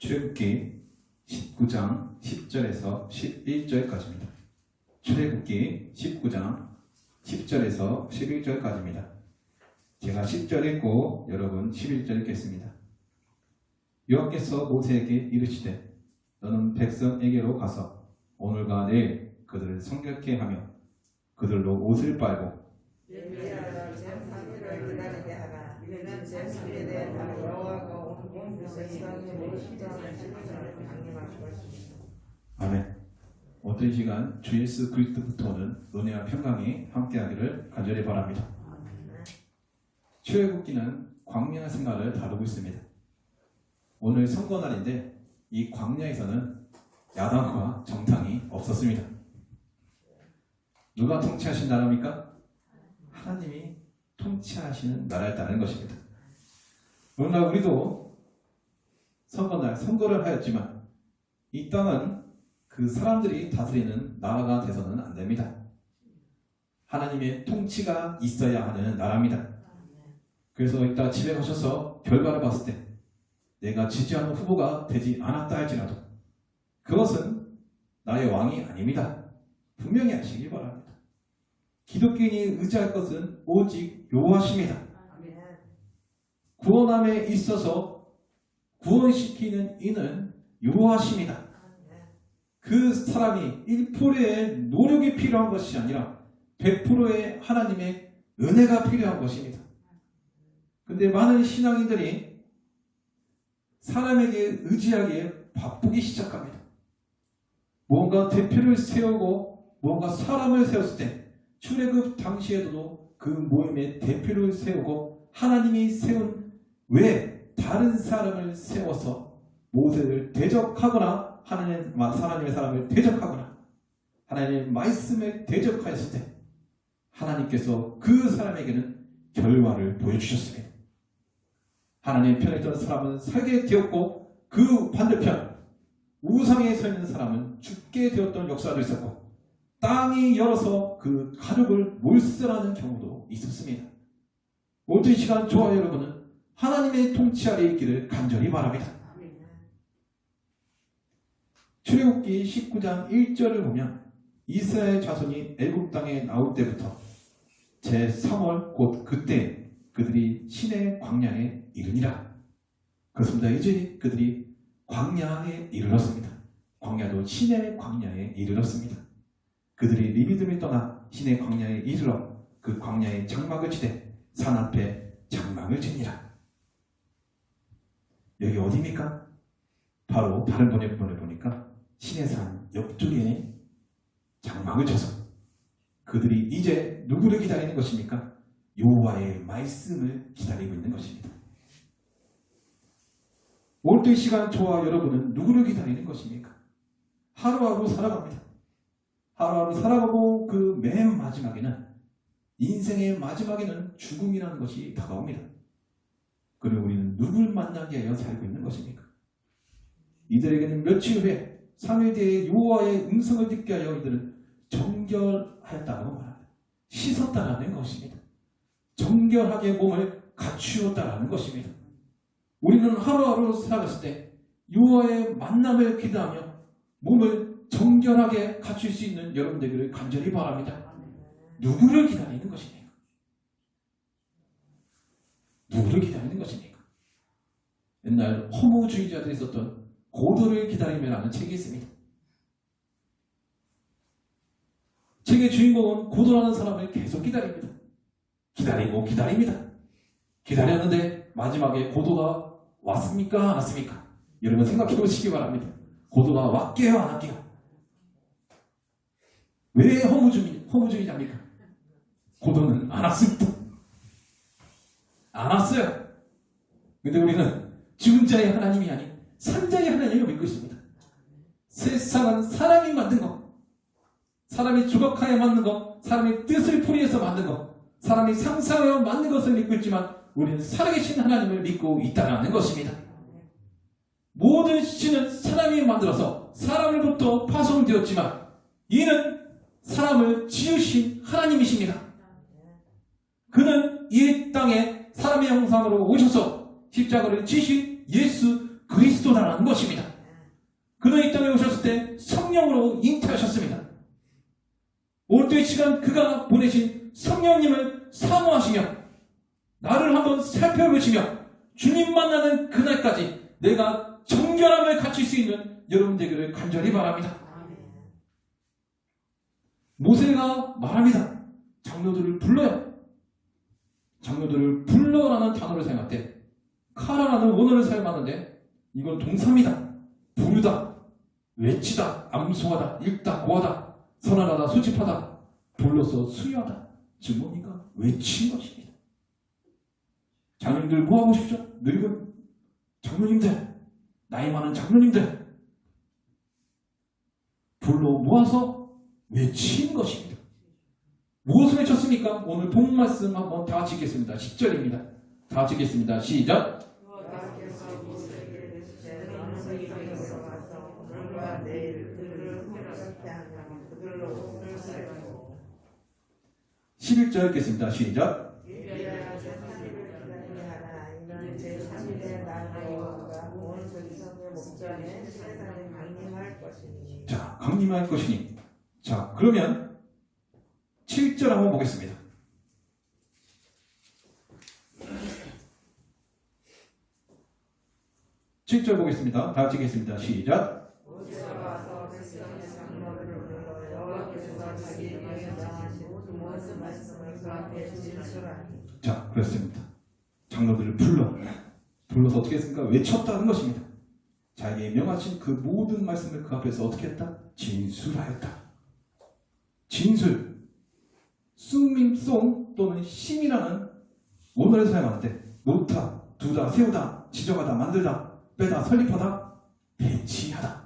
출애굽기 19장 10절에서 11절까지입니다. 출애굽기 19장 10절에서 11절까지입니다. 제가 10절 읽고 여러분 11절 읽겠습니다. 여호와께서 모세에게 이르시되 너는 백성에게로 가서 오늘과 내일 그들을 성결케 하며 그들로 옷을 빨고 아멘. 어떤 시간 주 예수 그리스도부터 오는 은혜와 평강이 함께하기를 간절히 바랍니다. 출애굽기는 광야 생활을 다루고 있습니다. 오늘 선거날인데 이 광야에서는 야당과 정당이 없었습니다. 누가 통치하신 나라입니까? 하나님이 통치하시는 나라였다는 것입니다. 오늘날 우리도 선거날 선거를 하였지만 이 땅은 그 사람들이 다스리는 나라가 돼서는 안 됩니다. 하나님의 통치가 있어야 하는 나라입니다. 그래서 이따 집에 가셔서 결과를 봤을 때 내가 지지하는 후보가 되지 않았다 할지라도 그것은 나의 왕이 아닙니다. 분명히 아시기 바랍니다. 기독교인이 의지할 것은 오직 여호와십니다. 구원함에 있어서 구원시키는 이는 여호와십니다. 그 사람이 1%의 노력이 필요한 것이 아니라 100%의 하나님의 은혜가 필요한 것입니다. 근데 많은 신앙인들이 사람에게 의지하기에 바쁘기 시작합니다. 뭔가 대표를 세우고 뭔가 사람을 세웠을 때 출애굽 당시에도 그 모임의 대표를 세우고 하나님이 세운 외에 다른 사람을 세워서 모세를 대적하거나 하나님의 사람을 대적하거나 하나님의 말씀을 대적하였을 때 하나님께서 그 사람에게는 결과를 보여주셨습니다. 하나님의 편에 있던 사람은 살게 되었고 그 반대편 우상에 서 있는 사람은 죽게 되었던 역사도 있었고 땅이 열어서 그 가족을 몰살하는 경우도 있었습니다. 모든 시간 저와 여러분은 하나님의 통치 아래 있기를 간절히 바랍니다. 출애굽기 19장 1절을 보면 이스라엘 자손이 애굽 땅에 나올 때부터 제3월 곧 그때 그들이 신의 광야에 이르니라. 그렇습니다. 이제 그들이 광야에 이르렀습니다. 광야도 신의 광야에 이르렀습니다. 그들이 리비딤을 떠나 신의 광야에 이르러 그 광야에 장막을 치되 산 앞에 장막을 치니라. 여기 어디입니까? 바로 다른 번역본을 보니까 신의 산 옆쪽에 장막을 쳐서 그들이 이제 누구를 기다리는 것입니까? 여호와의 말씀을 기다리고 있는 것입니다. 올때 시간 저와 여러분은 누구를 기다리는 것입니까? 하루하루 살아갑니다. 하루하루 살아가고 그 맨 마지막에는 인생의 마지막에는 죽음이라는 것이 다가옵니다. 그리고 우리는 누굴 만나게 하여 살고 있는 것입니까? 이들에게는 며칠 후에 3일 뒤에 여호와의 음성을 듣게 하여 이들은 정결하였다고 말합니다. 씻었다라는 것입니다. 정결하게 몸을 갖추었다라는 것입니다. 우리는 하루하루 살아갔을 때 여호와의 만남을 기대하며 몸을 정결하게 갖출 수 있는 여러분 되기를 간절히 바랍니다. 누구를 기다리는 것입니까? 누구를 기다리는 것입니까? 옛날 허무주의자들이 썼던 고도를 기다리며라는 책이 있습니다. 책의 주인공은 고도라는 사람을 계속 기다립니다. 기다리고 기다립니다. 기다렸는데 마지막에 고도가 왔습니까? 안 왔습니까? 여러분 생각해 보시기 바랍니다. 고도가 왔게요? 안 왔게요? 왜 허무주의자입니까? 고도는 안 왔습니다. 안 왔어요. 근데 우리는 죽은 자의 하나님이 아닌 산자의 하나님을 믿고 있습니다. 세상은 사람이 만든 것, 사람이 조각하여 만든 것, 사람이 뜻을 풀이해서 만든 것, 사람이 상상하여 만든 것을 믿고 있지만 우리는 살아계신 하나님을 믿고 있다는 것입니다. 모든 신은 사람이 만들어서 사람으로부터 파송되었지만 이는 사람을 지으신 하나님이십니다. 그는 이 땅에 사람의 형상으로 오셔서 십자가를 지신 예수 그리스도 그리스도라는 것입니다. 그는 이 땅에 오셨을 때 성령으로 잉태하셨습니다. 올때의 시간 그가 보내신 성령님을 사모하시며 나를 한번 살펴보시며 주님 만나는 그날까지 내가 정결함을 갖출 수 있는 여러분 되기를 간절히 바랍니다. 모세가 말합니다. 장로들을 불러요. 장로들을 불러라는 단어를 사용할 때 카라라는 원어를 사용하는데 이건 동사입니다. 부르다, 외치다, 암송하다, 읽다, 고하다, 선언하다, 수집하다, 불러서 수여하다. 즉 뭡니까? 외친 것입니다. 장로님들 뭐 하고 싶죠? 늙은 장로님들, 나이 많은 장로님들 불러 모아서 외친 것입니다. 무엇을 외쳤습니까? 오늘 본 말씀 한번 다 같이 읽겠습니다. 10절입니다. 다 같이 읽겠습니다. 시작. 11절 읽겠습니다. 시작. 자, 강림할 것이니. 자, 그러면 7절 한번 보겠습니다. 7절 보겠습니다. 다 같이 읽겠습니다. 시작. 자, 그렇습니다. 장로들을 불러서 어떻게 했습니까? 외쳤다는 것입니다. 자기의 명하신 그 모든 말씀을 그 앞에서 어떻게 했다? 진술하였다. 진술, 숭밍송 또는 심이라는 원어를 사용하는데 놓다, 두다, 세우다, 지정하다, 만들다, 빼다, 설립하다, 배치하다.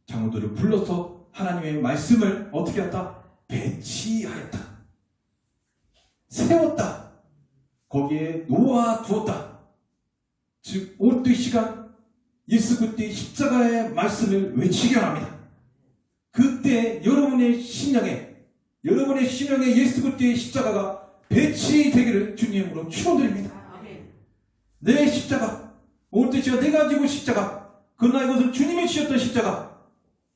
장로들을 불러서 하나님의 말씀을 어떻게 했다? 배치하였다. 세웠다. 거기에 놓아 두었다. 즉 올때 시간 예수 그리스도의 십자가의 말씀을 외치게 합니다. 그때 여러분의 심령에 예수 그리스도의 십자가가 배치되기를 주님으로 축원드립니다. 내 십자가, 올때 시간 내가 지고 십자가, 그러나 이것은 주님이 지셨던 십자가,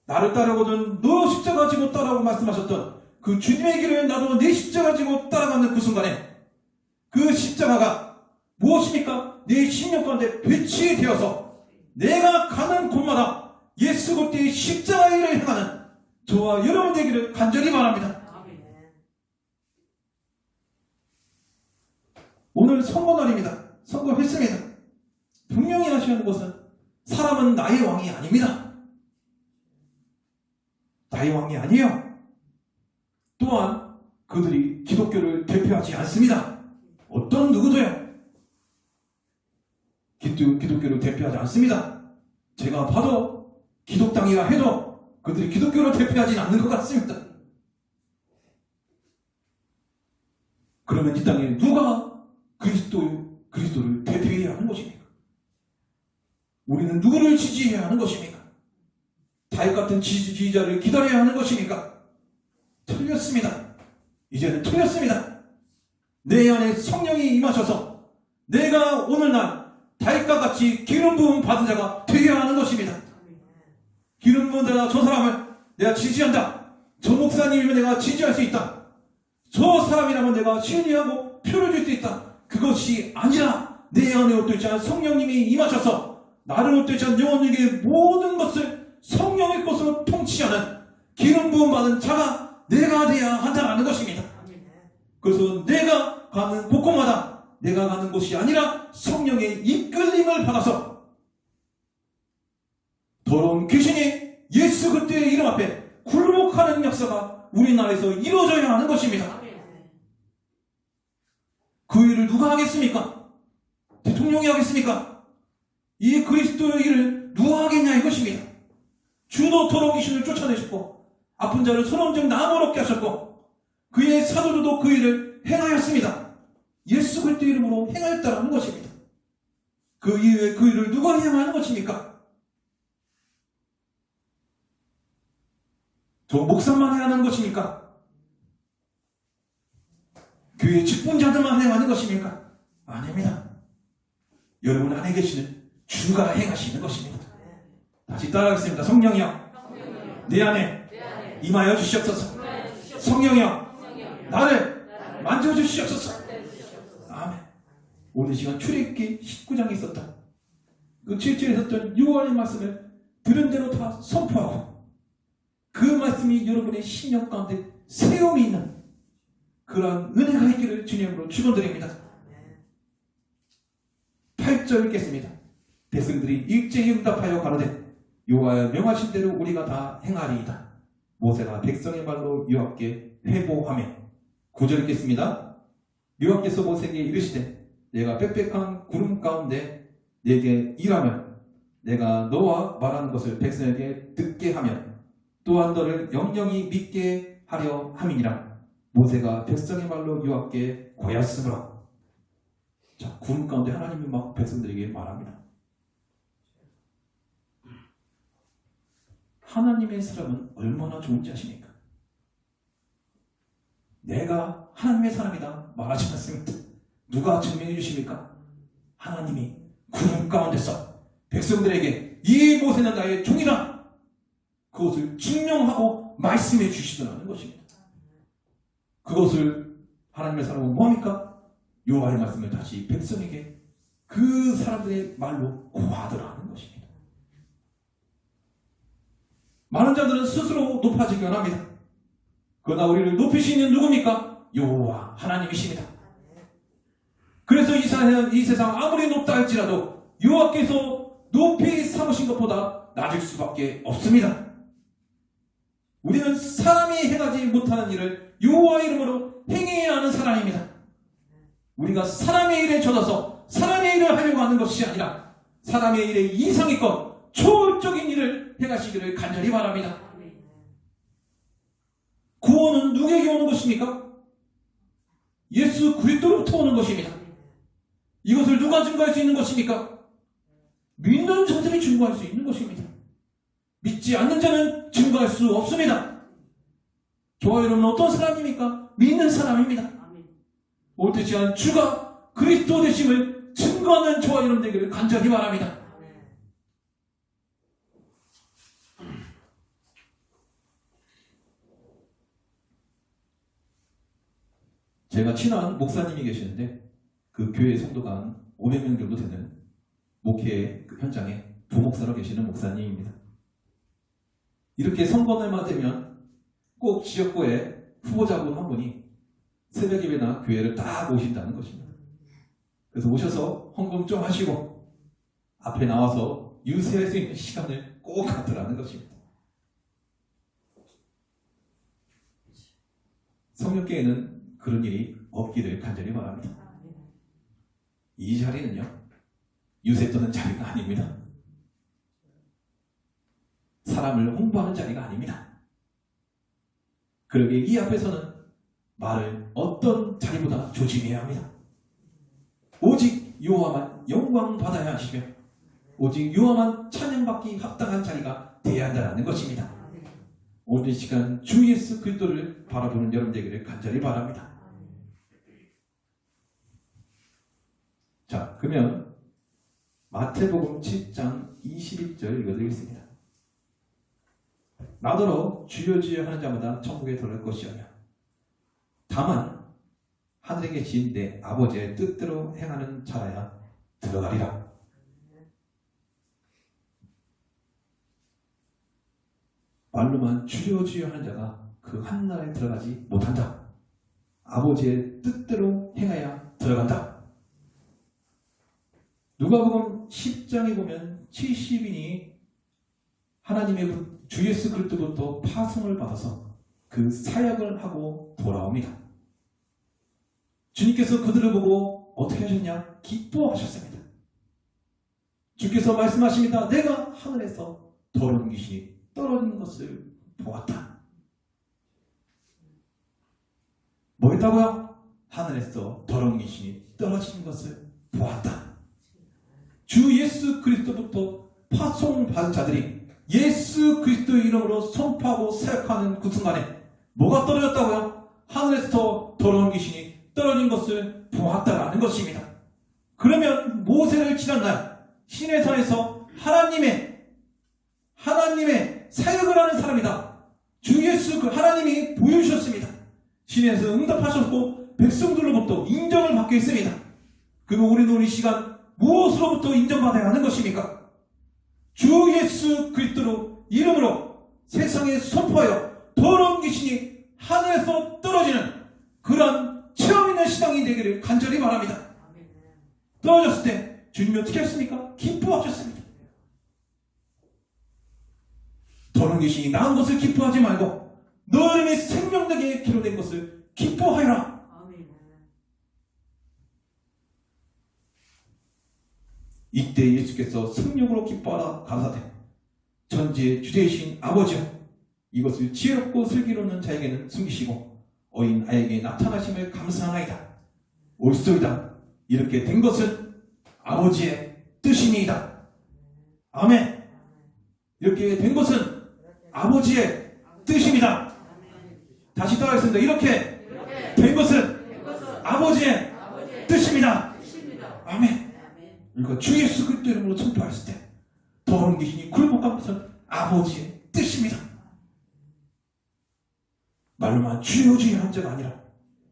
나를 따라오거든 너 십자가 지고 따라오고 말씀하셨던 그 주님의 길을 나도 내 십자가 지고 따라가는 그 순간에 그 십자가가 무엇입니까? 내 심령 가운데 배치되어서 내가 가는 곳마다 예수 그리스도의 십자가의 일을 행하는 저와 여러분 되기를 간절히 바랍니다. 오늘 선거날입니다. 선거했습니다. 분명히 하셔야 하는 것은 사람은 나의 왕이 아닙니다. 나의 왕이 아니에요. 또한 그들이 기독교를 대표하지 않습니다. 어떤 누구도요. 기독교를 대표하지 않습니다. 제가 봐도 기독당이라 해도 그들이 기독교를 대표하지 않는 것 같습니다. 그러면 이 땅에 누가 그리스도를 대표해야 하는 것입니까? 우리는 누구를 지지해야 하는 것입니까? 다윗 같은 지지자를 기다려야 하는 것입니까? 틀렸습니다. 이제는 틀렸습니다. 내 안에 성령이 임하셔서 내가 오늘날 다윗과 같이 기름 부음 받은 자가 되어야 하는 것입니다. 기름 부은 자가 저 사람을 내가 지지한다. 저 목사님이면 내가 지지할 수 있다. 저 사람이라면 내가 신뢰하고 표를 줄 수 있다. 그것이 아니라 내 안에 어떠한 성령님이 임하셔서 나를 어떠한 영혼에게 모든 것을 성령의 것으로 통치하는 기름 부음 받은 자가 내가 되어야 한다는 것입니다. 그래서 내가 가는 곳곳마다 내가 가는 곳이 아니라 성령의 이끌림을 받아서 더러운 귀신이 예수 그리스도의 이름 앞에 굴복하는 역사가 우리나라에서 이루어져야 하는 것입니다. 그 일을 누가 하겠습니까? 대통령이 하겠습니까? 이 그리스도의 일을 누가 하겠냐 이것입니다. 주도 더러운 귀신을 쫓아내셨고 아픈 자를 손엄정 나무 얻게 하셨고 그의 사도들도 그 일을 행하였습니다. 예수 그리스도 이름으로 행하였다는 것입니다. 그 이후에 그 일을 누가 행하는 것입니까? 저 목사만 해야 하는 것입니까? 교회 직분자들만 행하는 것입니까? 아닙니다. 여러분 안에 계시는 주가 행하시는 것입니다. 따라하겠습니다. 성령이여, 내 안에 임하여 주시옵소서. 성령이여, 나를 만져주시옵소서. 아멘. 오늘 시간 출애굽기 19장에 있었다. 그 7절에 있었던 요한의 말씀을 들은 대로 다 선포하고 그 말씀이 여러분의 신령 가운데 세움이 있는 그러한 은혜가 있기를 주님으로 축원드립니다. 8절 읽겠습니다. 백성들이 일제히 응답하여 가로되 여호와의 명하신 대로 우리가 다 행하리이다. 모세가 백성의 말로 여호와께 회복하며 9절 읽겠습니다. 여호와께서 모세에게 이르시되 내가 빽빽한 구름 가운데 내게 일하면 내가 너와 말하는 것을 백성에게 듣게 하며 또한 너를 영영히 믿게 하려 함이니라. 모세가 백성의 말로 여호와께 고하였으므로. 자, 구름 가운데 하나님이 막 백성들에게 말합니다. 하나님의 사람은 얼마나 좋은지 아십니까? 내가 하나님의 사람이다 말하지 않습니다. 누가 증명해 주십니까? 하나님이 구름 가운데서 백성들에게 이 모세는 나의 종이다, 그것을 증명하고 말씀해 주시더라는 것입니다. 그것을 하나님의 사람은 뭐합니까? 여호와의 말씀을 다시 백성에게 그 사람들의 말로 고하더라는 것입니다. 많은 자들은 스스로 높아지기 원합니다. 그러나 우리를 높이시는 누굽니까? 여호와 하나님이십니다. 그래서 이 세상 아무리 높다 할지라도 여호와께서 높이 삼으신 것보다 낮을 수밖에 없습니다. 우리는 사람이 행하지 못하는 일을 여호와 이름으로 행해야 하는 사람입니다. 우리가 사람의 일에 젖어서 사람의 일을 하려고 하는 것이 아니라 사람의 일에 이상의껏 초월적인 일을 행하시기를 간절히 바랍니다. 구원은 누구에게 오는 것입니까? 예수 그리스도로부터 오는 것입니다. 이것을 누가 증거할 수 있는 것입니까? 믿는 자들이 증거할 수 있는 것입니다. 믿지 않는 자는 증거할 수 없습니다. 저와 여러분은 어떤 사람입니까? 믿는 사람입니다. 올 때 시간 주가 그리스도 되심을 증거하는 저와 여러분 되기를 간절히 바랍니다. 제가 친한 목사님이 계시는데 그 교회 성도가 한 500명 정도 되는 목회 그 현장에 부목사로 계시는 목사님입니다. 이렇게 선거날만 되면 꼭 지역구에 후보자분 한 분이 새벽 예배나 교회를 딱 오신다는 것입니다. 그래서 오셔서 헌금 좀 하시고 앞에 나와서 유세할 수 있는 시간을 꼭 갖더라는 것입니다. 성령교회는 그런 일이 없기를 간절히 바랍니다. 이 자리는요, 유세 떠는 자리가 아닙니다. 사람을 홍보하는 자리가 아닙니다. 그러기에 이 앞에서는 말을 어떤 자리보다 조심해야 합니다. 오직 여호와만 영광 받아야 하시며 오직 여호와만 찬양받기 합당한 자리가 되어야 한다는 것입니다. 오늘 시간 주 예수 그리스도를 바라보는 여러분 되기를 간절히 바랍니다. 자, 그러면 마태복음 7장 21절 읽어드리겠습니다. 나더러 주여 주여 하는 자마다 천국에 들어갈 것이오며 다만 하늘에 계신 내 아버지의 뜻대로 행하는 자라야 들어가리라. 말로만 주여 주여 하는 자가 그 한나라에 들어가지 못한다. 아버지의 뜻대로 행해야 들어간다. 누가복음 10장에 보면 70인이 하나님의 주 예수 그리스도부터 파송을 받아서 그 사역을 하고 돌아옵니다. 주님께서 그들을 보고 어떻게 하셨냐? 기뻐하셨습니다. 주께서 말씀하십니다. 내가 하늘에서 더러운 귀신이 떨어지는 것을 보았다. 뭐 했다고요? 하늘에서 더러운 귀신이 떨어지는 것을 보았다. 주 예수 그리스도부터 파송받은 자들이 예수 그리스도의 이름으로 선포하고 사역하는 그 순간에 뭐가 떨어졌다고요? 하늘에서 더러운 귀신이 떨어진 것을 보았다라는 것입니다. 그러면 모세를 지난 날 시내산에서 신에서 응답하셨고 백성들로부터 인정을 받게 했습니다. 그리고 우리는 이 시간 무엇으로부터 인정받아야 하는 것입니까? 주 예수 그리스도 이름으로 세상에 선포하여 더러운 귀신이 하늘에서 떨어지는 그런 체험 있는 신앙이 되기를 간절히 바랍니다. 떨어졌을 때 주님이 어떻게 했습니까? 기뻐하셨습니다. 더러운 귀신이 나은 것을 기뻐하지 말고 너 이름이 생명되게 기록된 것을 기뻐하여라. 이때 예수께서 성령으로 기뻐하라 가라사대 전지의 주제이신 아버지여 이것을 지혜롭고 슬기로운 자에게는 숨기시고 어린 아이에게 나타나심을 감사하나이다. 옳소이다. 이렇게 된 것은 아버지의 뜻이니이다. 아멘. 이렇게 된 것은 아버지의 뜻입니다. 다시 따라하겠습니다. 이렇게 된 것은 아버지의 뜻입니다. 아멘. 그러니까 주 예수 그리스도 이름으로 선포했을 때 더러운 귀신이 굴복한 것은 아버지의 뜻입니다. 말로만 주여 주여 한 자가 아니라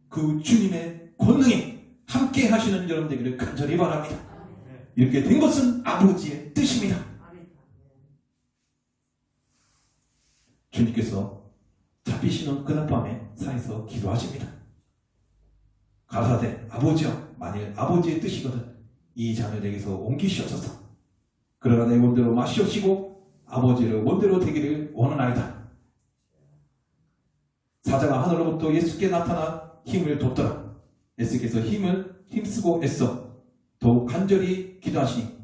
그 주님의 권능이 함께 하시는 여러분 되기를 간절히 바랍니다. 이렇게 된 것은 아버지의 뜻입니다. 주님께서 잡히시는 그날 밤에 산에서 기도하십니다. 가라사대 아버지여 만일 아버지의 뜻이거든 이 자녀에게서 옮기시옵소서. 그러나 내 원대로 마시옵시고 아버지를 원대로 되기를 원하나이다. 사자가 하늘로부터 예수께 나타나 힘을 돋더라. 예수께서 힘을 힘쓰고 애써 더욱 간절히 기도하시니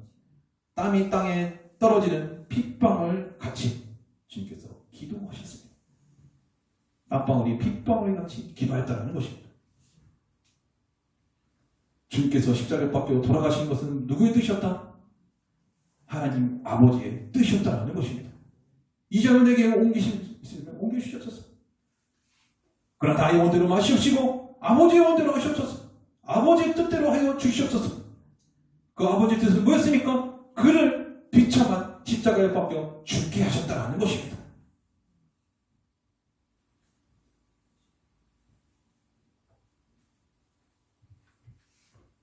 땀이 땅에 떨어지는 핏방울 같이 주님께서 기도하셨습니다. 땀방울이 핏방울 같이 기도했다는 것입니다. 주님께서 십자가에 박혀 돌아가신 것은 누구의 뜻이었다? 하나님 아버지의 뜻이었다는 것입니다. 이 자를 내게 옮기시면 옮겨주셨소서. 그러나 나의 원대로 마시옵시고 아버지의 원대로 하시옵소서. 아버지의 뜻대로 하여 주시옵소서. 그 아버지의 뜻은 뭐였습니까? 그를 비참한 십자가에 박혀 죽게 하셨다는 것입니다.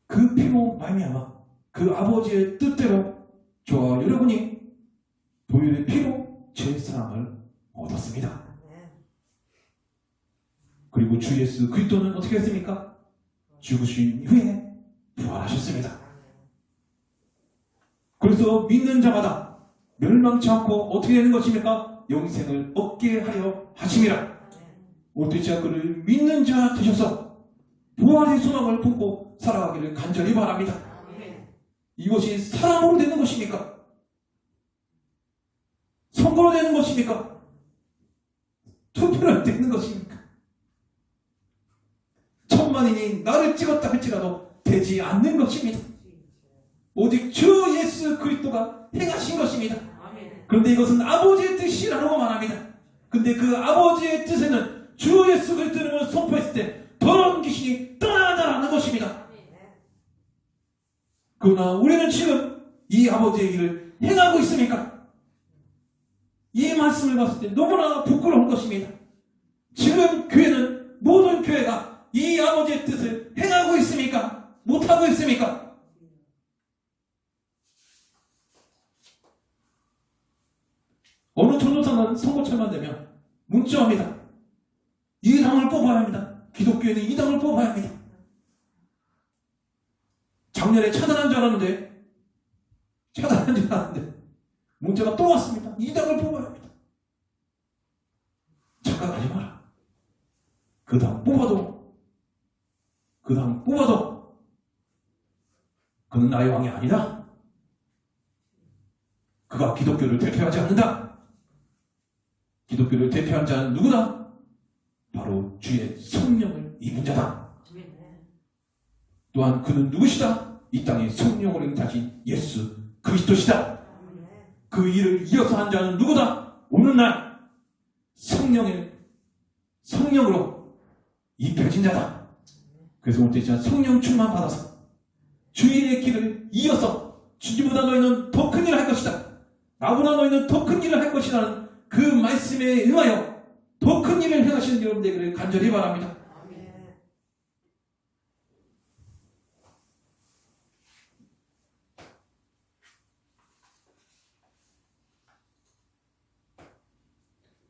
그 피로 말미암아 그 아버지의 뜻대로 저와 여러분이 보혈의 피로 죄사함을 얻었습니다. 그리고 주 예수 그리스도는 어떻게 했습니까? 죽으신 후에 부활하셨습니다. 그래서 믿는 자마다 멸망치 않고 어떻게 되는 것입니까? 영생을 얻게 하려 하심이라. 오뜨지 그를 믿는 자 되셔서 부활의 소망을 품고 살아가기를 간절히 바랍니다. 이것이 사람으로 되는 것입니까? 선거로 되는 것입니까? 투표로 되는 것입니까? 천만인이 나를 찍었다 할지라도 되지 않는 것입니다. 오직 주 예수 그리스도가 행하신 것입니다. 그런데 이것은 아버지의 뜻이라고 말합니다. 근데 그 아버지의 뜻에는 주 예수 그리스도를 선포했을 때 더러운 귀신이 떠나가라는 것입니다. 그러나 우리는 지금 이 아버지의 일을 행하고 있습니까? 이 말씀을 봤을 때 너무나 부끄러운 것입니다. 지금 교회는 모든 교회가 이 아버지의 뜻을 행하고 있습니까? 못하고 있습니까? 어느 전도사는 선거철만 되면 문자합니다. 이 당을 뽑아야 합니다. 기독교인은 이 당을 뽑아야 합니다. 작년에 차단한 줄 알았는데 문자가 또 왔습니다. 이 당을 뽑아야 합니다. 착각하지 마라. 그 당 뽑아도 그는 나의 왕이 아니다. 그가 기독교를 대표하지 않는다. 기독교를 대표한 자는 누구다? 바로 주의 성령을 입은 자다. 또한 그는 누구시다? 이 땅에 성령을 인도하신 예수 그리스도시다. 그 일을 이어서 한 자는 누구다? 오늘날 성령으로 입혀진 자다. 그래서 오늘 성령 충만 받아서 주일의 길을 이어서 주님보다 너희는 더 큰 일을 할 것이다. 나보다 너희는 더 큰 일을 할 것이라는 그 말씀에 응하여 더 큰 일을 행하시는 여러분 되기를 간절히 바랍니다.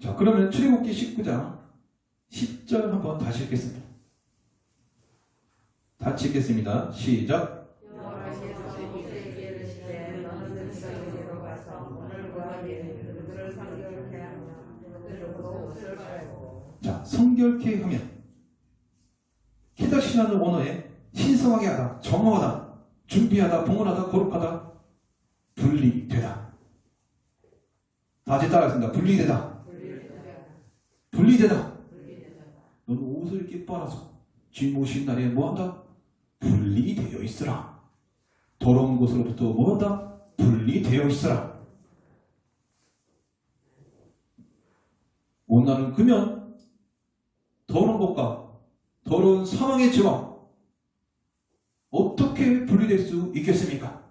자, 그러면 출애굽기 19장 10절 한번 다시 읽겠습니다. 다시 읽겠습니다. 시작. 자, 성결케 하면 케다시라는 언어에 신성하게 하다, 정화하다, 준비하다, 봉헌하다, 거룩하다, 분리되다. 다시 따라하겠습니다. 분리되다. 분리되다. 너는 옷을 이렇게 빨아서 주인 모신 날에 뭐한다? 분리되어 있으라. 더러운 곳으로부터 뭐한다? 분리되어 있으라. 오늘은 그러면 더러운 것과 더러운 사망의 죄와 어떻게 분리될 수 있겠습니까?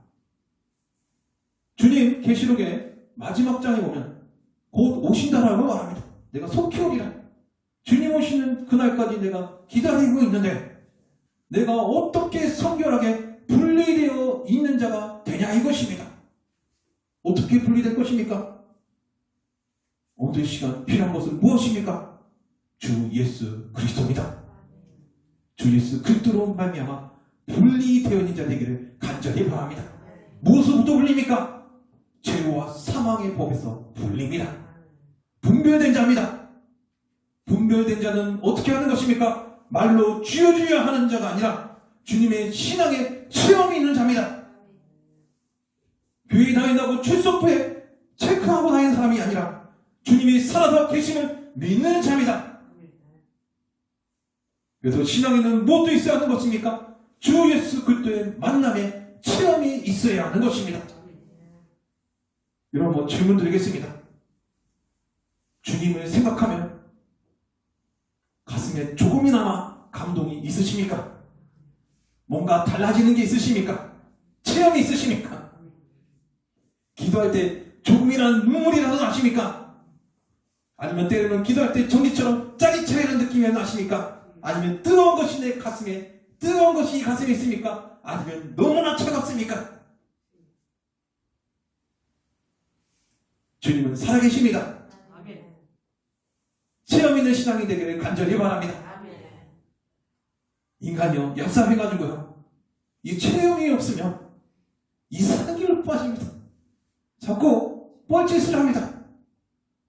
주님 계시록의 마지막 장에 보면 곧 오신다라고 말합니다. 내가 속히 오리라. 주님 오시는 그날까지 내가 기다리고 있는데 내가 어떻게 성결하게 분리되어 있는 자가 되냐 이것입니다. 어떻게 분리될 것입니까? 오늘 시간 필요한 것은 무엇입니까? 주 예수 그리스도입니다. 주 예수 그리스도로 말미암아 분리되어 있는 자 되기를 간절히 바랍니다. 무엇으로부터 분립니까? 죄와 사망의 법에서 분립니다. 분별된 자입니다. 분별된 자는 어떻게 하는 것입니까? 말로 주여 주여 하는 자가 아니라 주님의 신앙에 체험이 있는 자입니다. 교회 다닌다고 출석 후에 체크하고 다니는 사람이 아니라 주님이 살아서 계심을 믿는 자입니다. 그래서 신앙에는 무엇도 있어야 하는 것입니까? 주 예수 그리스도의 만남에 체험이 있어야 하는 것입니다. 여러분 질문 드리겠습니다. 주님을 생각하면 가슴에 조금이나마 감동이 있으십니까? 뭔가 달라지는 게 있으십니까? 체험이 있으십니까? 기도할 때 조금이라는 눈물이라도 나십니까? 아니면 때로는 기도할 때 전기처럼 짜릿해하는 느낌이 나십니까? 아니면 뜨거운 것이 내 가슴에 뜨거운 것이 가슴에 있습니까? 아니면 너무나 차갑습니까? 주님은 살아계십니다. 체험 있는 신앙이 되기를 간절히 바랍니다. 인간이요 얍삽해가지고요 이 체험이 없으면 이상한 길로 빠집니다. 자꾸 뻘짓을 합니다.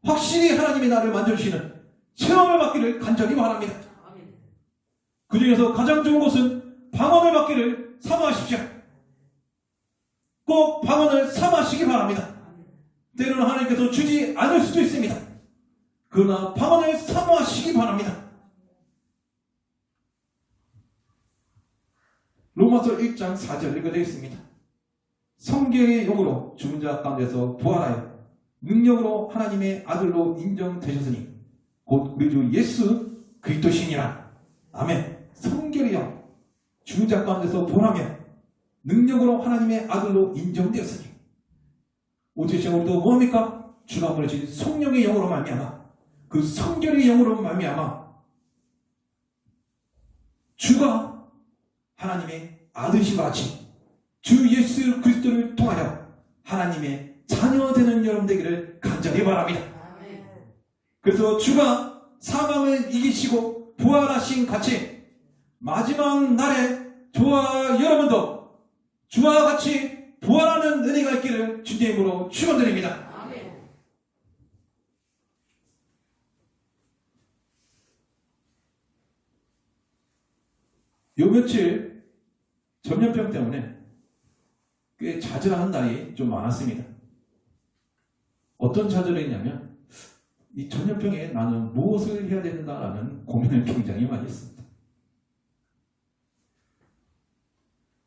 확실히 하나님이 나를 만져주시는 체험을 받기를 간절히 바랍니다. 그 중에서 가장 좋은 것은 방언을 받기를 사모하십시오. 꼭 방언을 사모하시기 바랍니다. 때로는 하나님께서 주지 않을 수도 있습니다. 그러나 방언을 사모하시기 바랍니다. 로마서 1장 4절 읽어져 있습니다. 성경의 영으로 죽은 자 가운데서 부활하여 능력으로 하나님의 아들로 인정되셨으니 곧 우리 주 예수 그리스도시니라. 아멘. 성경의 영, 죽은 자 가운데서 부활하며 능력으로 하나님의 아들로 인정되었으니 오직 우리도 뭐합니까? 주가 보내신 성령의 영으로 말미암아 그 성결의 영으로 말미암아 주가 하나님의 아들이신 것 같이 주 예수 그리스도를 통하여 하나님의 자녀 되는 여러분 되기를 간절히 바랍니다. 그래서 주가 사망을 이기시고 부활하신 같이 마지막 날에 저와 여러분도 주와 같이 부활하는 은혜가 있기를 주님으로 축원드립니다. 요 며칠 전염병 때문에 꽤 좌절하는 날이 좀 많았습니다. 어떤 좌절을 했냐면 이 전염병에 나는 무엇을 해야 되는가라는 고민을 굉장히 많이 했습니다.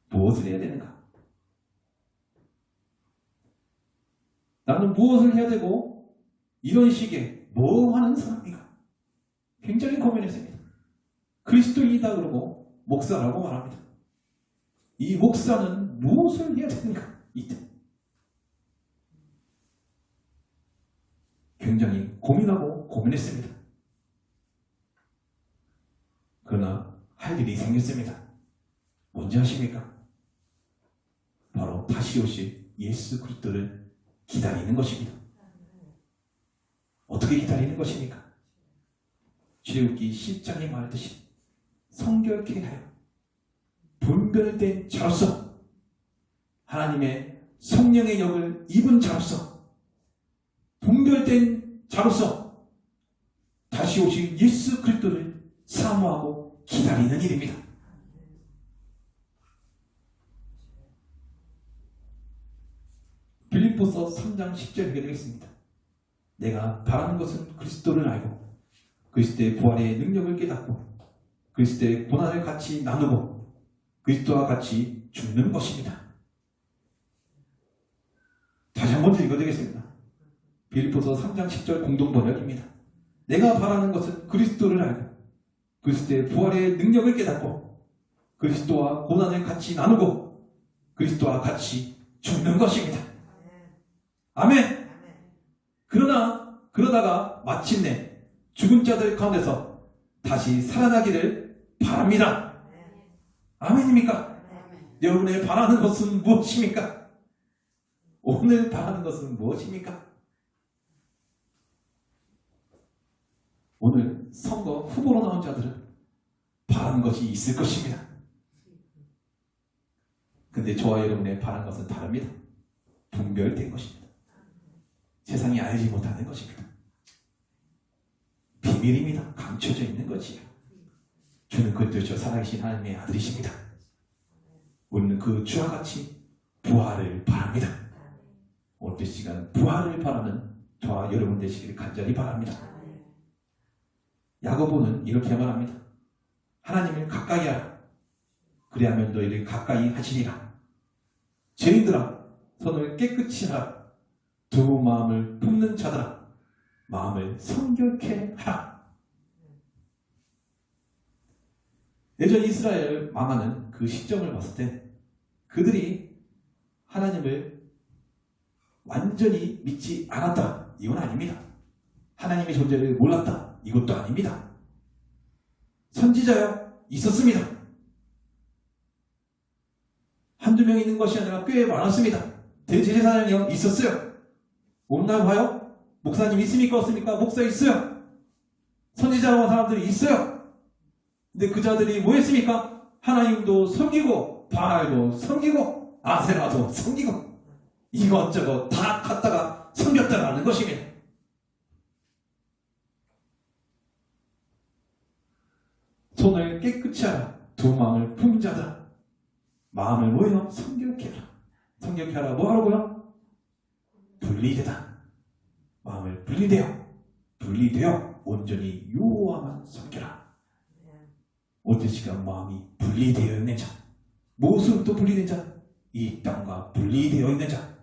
무엇을 해야 되는가? 나는 무엇을 해야 되고 이런 시기에 뭐 하는 사람인가? 굉장히 고민했습니다. 그리스도인이다 그러고 목사라고 말합니다. 이 목사는 무엇을 해야 되는가? 이때 굉장히 고민하고 고민했습니다. 그러나 할 일이 생겼습니다. 뭔지 아십니까? 바로 다시 오실 예수 그리스도를 기다리는 것입니다. 어떻게 기다리는 것입니까? 출애굽기 10장에 말했듯이 성결케 하여 분별된 자로서 하나님의 성령의 영을 입은 자로서 분별된 자로서 다시 오신 예수 그리스도를 사모하고 기다리는 일입니다. 빌립보서 3장 10절에 되겠습니다. 내가 바라는 것은 그리스도를 알고 그리스도의 부활의 능력을 깨닫고 그리스도의 고난을 같이 나누고 그리스도와 같이 죽는 것입니다. 다시 한번 읽어드리겠습니다. 빌립보서 3장 10절 공동번역입니다. 내가 바라는 것은 그리스도를 알고 그리스도의 부활의 능력을 깨닫고 그리스도와 고난을 같이 나누고 그리스도와 같이 죽는 것입니다. 아멘. 그러다가 마침내 죽은 자들 가운데서 다시 살아나기를 바랍니다. 아멘입니까? 여러분의 바라는 것은 무엇입니까? 오늘 바라는 것은 무엇입니까? 오늘 선거 후보로 나온 자들은 바라는 것이 있을 것입니다. 근데 저와 여러분의 바라는 것은 다릅니다. 분별된 것입니다. 세상이 알지 못하는 것입니다. 비밀입니다. 감춰져 있는 것이에요. 주는 그리스도 살아계신 하나님의 아들이십니다. 우리는 그 주와 같이 부활을 바랍니다. 오늘 시간 부활을 바라는 저와 여러분 되시길 간절히 바랍니다. 야고보는 이렇게 말합니다. 하나님을 가까이 하라. 그리하면 너희를 가까이 하시리라. 죄인들아 손을 깨끗이 하라. 두 마음을 품는 자들아 마음을 성결케 하라. 예전 이스라엘 망하는 그 시점을 봤을 때 그들이 하나님을 완전히 믿지 않았다. 이건 아닙니다. 하나님의 존재를 몰랐다. 이것도 아닙니다. 선지자요 있었습니다. 한두 명 있는 것이 아니라 꽤 많았습니다. 대제사장이요 있었어요. 오늘 봐요. 목사님 있습니까? 없습니까? 목사 있어요. 선지자라고 사람들이 있어요. 근데 그 자들이 뭐 했습니까? 하나님도 섬기고 바알도 섬기고 아세라도 섬기고 이것저것 다 갖다가 섬겼다라는 것입니다. 손을 깨끗이 하라. 두 마음을 품은 자들아 마음을 뭐예요? 성결케 하라. 성결케 하라. 뭐 하라고요? 분리되다. 마음을 분리되어 온전히 여호와만 섬겨라. 어떤 시간 마음이 분리되어 있는 자, 무엇으로부터 분리된 자? 이 땅과 분리되어 있는 자.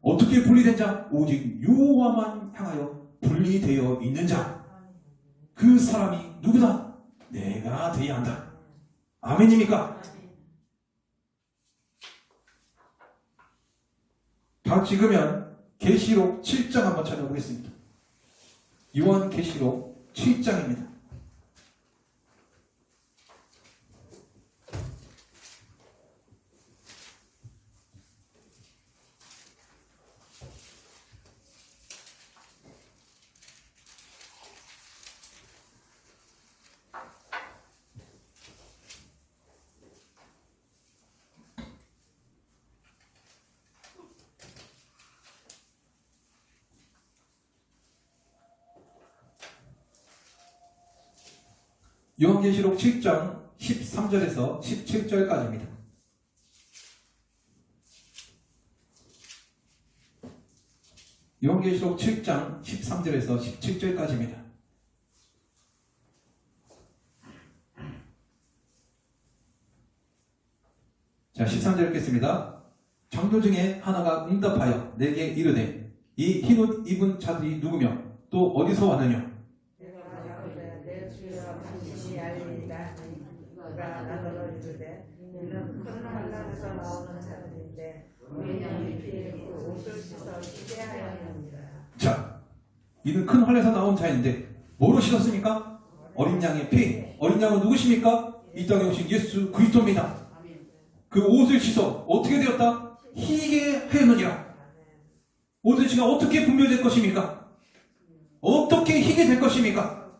어떻게 분리된 자? 오직 여호와만 향하여 분리되어 있는 자. 그 사람이 누구다? 내가 되어야 한다. 아멘입니까? 다 찍으면 계시록 7장 한번 찾아보겠습니다. 요한계시록 7장입니다. 요한계시록 7장 13절에서 17절까지입니다. 요한계시록 7장 13절에서 17절까지입니다. 자, 13절 읽겠습니다. 장로 중에 하나가 응답하여 내게 이르되 이 흰옷 입은 자들이 누구며 또 어디서 왔느냐? 자, 이는 큰 환에서 나온 자인데 뭐로 씻었습니까? 어린 양의 피. 어린 양은 누구십니까? 이 땅에 오신 예수 그리스도입니다. 그 옷을 씻어 어떻게 되었다? 희게 하였느니라. 옷의 지가 어떻게 분별될 것입니까? 어떻게 희게 될 것입니까?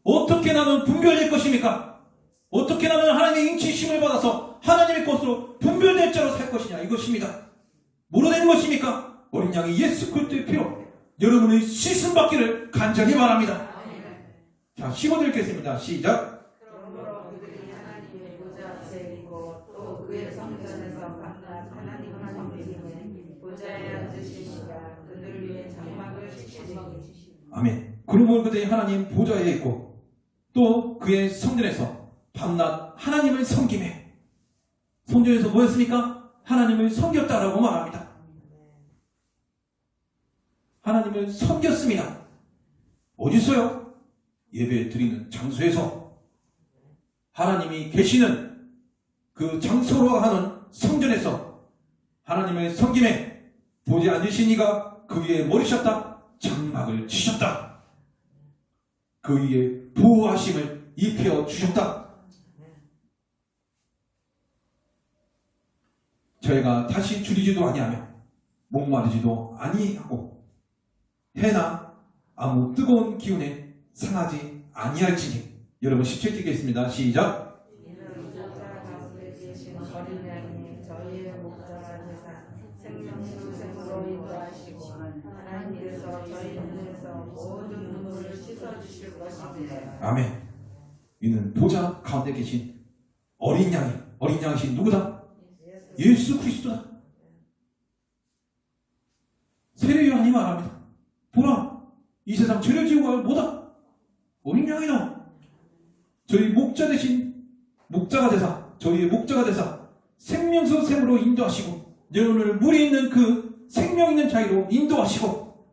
어떻게 나는 분별될 것입니까? 어떻게 나는 하나님의 인치심을 받아서 하나님의 것으로 분별될 자로 살 것이냐, 이것입니다. 뭐로 된 것입니까? 어린 양이 예수 그리스도의 피로 여러분의 씻음 받기를 간절히 바랍니다. 자, 15절 읽겠습니다. 시작. 그러므로 그들이 하나님의 보좌 앞에 있고 또 그의 성전에서 각각 하나님을 섬기는 보좌에 앉으시니가 그들 위에 장막을 치시니. 아멘. 그러므로 그들이 하나님 보좌에 있고 또 그의 성전에서 밤낮 하나님을 섬기매. 성전에서 뭐였습니까? 하나님을 섬겼다라고 말합니다. 하나님을 섬겼습니다. 어디서요? 예배 드리는 장소에서, 하나님이 계시는 그 장소로 하는 성전에서 하나님을 섬김에 보지 않으신 이가 그 위에 머리셨다, 장막을 치셨다. 그 위에 보호하심을 입혀 주셨다. 저희가 다시 줄이지도 아니하며 목마르지도 아니하고 해나 아무 뜨거운 기운에 상하지 아니할지니. 여러분 17절 읽겠습니다. 시작. 이는 보좌 가운데 계신 어린 양이 저희의 목자가 되사 생명수생으로 인도하시고 하나님께서 저희 눈에서 모든 눈물을 씻어주실 것입니다. 아멘. 이는 보좌 가운데 계신 어린 양이, 어린 양이신 누구다? 예수 그리스도다. 세례 요한이 말합니다. 보라, 이 세상 죄를 지고 갈 뭐다? 어린 양이다. 저희 목자 대신 목자가 되사, 저희의 목자가 되사 생명수 샘으로 인도하시고 여러분을 물이 있는 그 생명 있는 자리로 인도하시고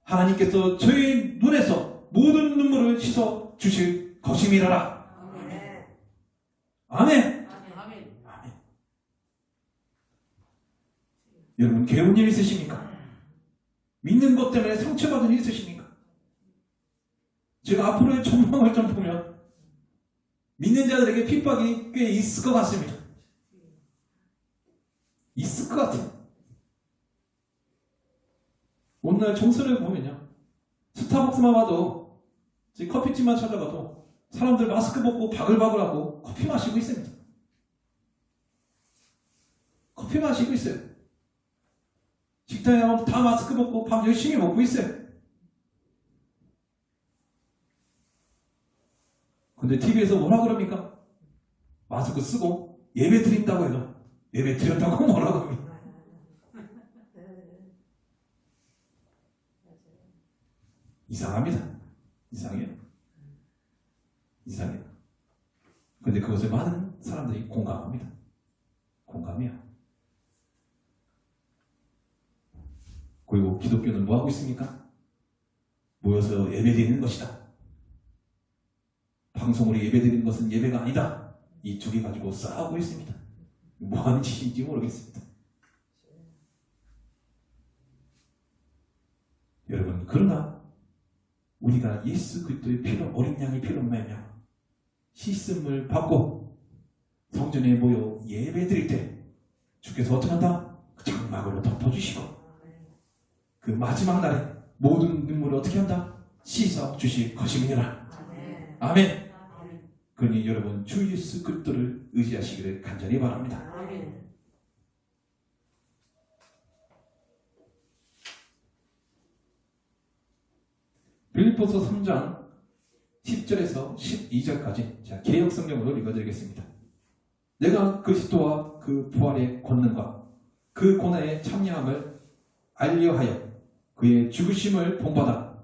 하나님께서 저희 눈에서 모든 눈물을 씻어 주실 것임이라라. 아멘. 아멘. 여러분 괴로운 일 있으십니까? 믿는 것 때문에 상처받은 일 있으십니까? 제가 앞으로의 전망을 좀 보면 믿는 자들에게 핍박이 꽤 있을 것 같습니다. 있을 것 같아요. 오늘 정서를 보면요, 스타벅스만 와도, 커피집만 찾아가도 사람들 마스크 벗고 바글바글하고 커피 마시고 있습니다. 커피 마시고 있어요. 식당에 가면 다 마스크 벗고 밥 열심히 먹고 있어요. 근데 TV에서 뭐라 그럽니까? 마스크 쓰고 예배 드린다고 해도 예배 드렸다고 뭐라고 합니다. 이상합니다. 이상해요. 이상해요. 근데 그것을 많은 사람들이 공감합니다. 공감이야. 그리고 기독교는 뭐 하고 있습니까? 모여서 예배드리는 것이다. 방송으로 예배드리는 것은 예배가 아니다. 이 두 개 가지고 싸우고 있습니다. 뭐 하는 짓인지 모르겠습니다. 여러분, 그러나 우리가 예수 그리스도의 피로, 어린 양의 피로 말며 씻음을 받고 성전에 모여 예배드릴 때 주께서 어떻게 한다? 그 장막으로 덮어주시고 그 마지막 날에 모든 눈물을 어떻게 한다? 씻어 주실 것입니다. 아멘. 그러니 여러분 주 예수 그리스도를 의지하시기를 간절히 바랍니다. 빌립보서 3장 10절에서 12절까지 자, 개역 성경으로 읽어드리겠습니다. 내가 그리스도와 그 부활의 권능과 그 고난의 참여함을 알려하여 그의 죽으심을 본받아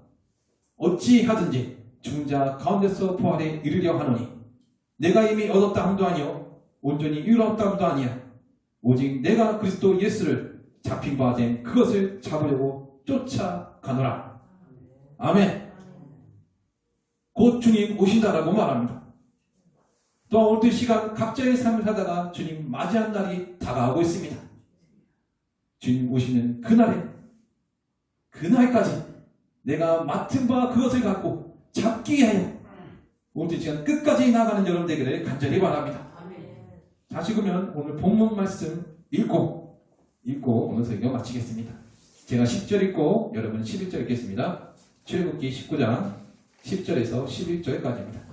어찌하든지 죽은 자 가운데서 부활에 이르려 하노니 내가 이미 얻었다 함도 아니요 온전히 이루었다 함도 아니야. 오직 내가 그리스도 예수를 잡힌 바 된 그것을 잡으려고 쫓아가노라. 아멘. 곧 주님 오신다라고 말합니다. 또한 오늘 시간 각자의 삶을 하다가 주님 맞이한 날이 다가오고 있습니다. 주님 오시는 그날까지 내가 맡은 바 그것을 갖고 잡기 위하여 오늘 시간 끝까지 나가는 여러분 되기를 간절히 바랍니다. 다시 그러면 오늘 본문 말씀 읽고 오늘 설교 마치겠습니다. 제가 10절 읽고 여러분 11절 읽겠습니다. 출애굽기 19장 10절에서 11절까지입니다.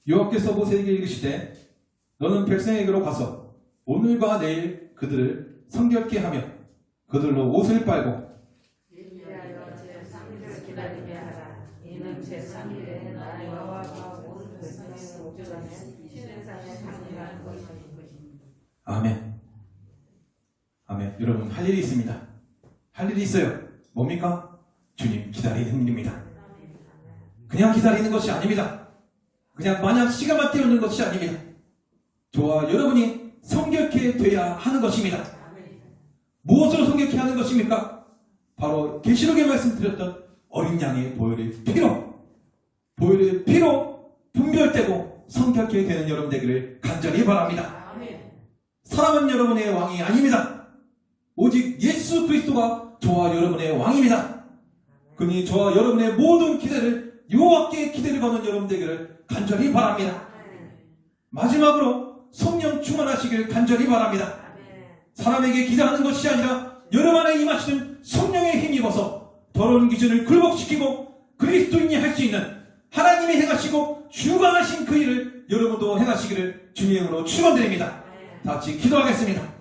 여호와께서 모세에게 이르시되 너는 백성에게로 가서 오늘과 내일 그들을 성결케 하며 그들로 옷을 빨고 위하여 제3일을 기다리게 하라. 이는 제3일에 나 여호와가 온 백성의 목전에 쉬는 상에 상응한 것입니다. 아멘. 아멘. 여러분 할 일이 있습니다. 할 일이 있어요. 뭡니까? 주님 기다리는 일입니다. 그냥 기다리는 것이 아닙니다. 그냥 마냥 시간만 때우는 것이 아닙니다. 저와 여러분이 성결케 돼야 하는 것입니다. 무엇으로 성결케 하는 것입니까? 바로 계시록에 말씀드렸던 어린 양의 보혈의 피로 분별되고 성결케 되는 여러분 되기를 간절히 바랍니다. 사람은 여러분의 왕이 아닙니다. 오직 예수 그리스도가 저와 여러분의 왕입니다. 그니 저와 여러분의 모든 기대를 여호와께 기대를 거는 여러분 되기를 간절히 바랍니다. 마지막으로 성령 충만하시길 간절히 바랍니다. 사람에게 기대하는 것이 아니라 여러분 안에 임하시는 성령에 힘입어서 더러운 기준을 굴복시키고 그리스도인이 할 수 있는 하나님이 행하시고 주관하신 그 일을 여러분도 행하시기를 주님의 이름으로 축원드립니다. 다 같이 기도하겠습니다.